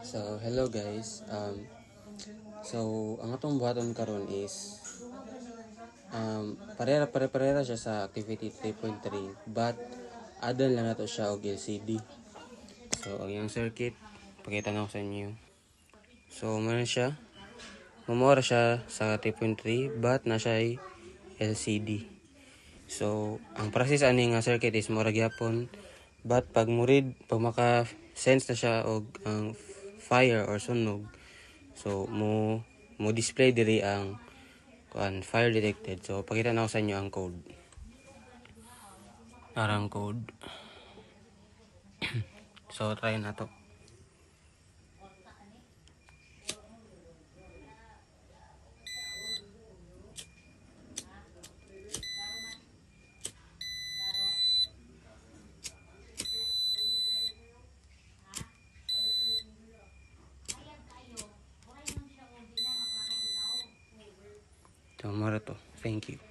So, hello guys. So ang atong buhaton karon is parera siya sa activity 3.3 but add-on lang nato siya og LCD. So, ang yung circuit pakita na ko sa inyo. So, meron siya. Mamora siya sa 3.3 but na siya ay LCD. So, ang process ani nga circuit is mura gyapon but pag maka-sense na siya og ang fire or sunog, so mo display diri ang fire detected. So pakita na ko sa inyo ang code. Arang code. So try na to. So mara to. Thank you.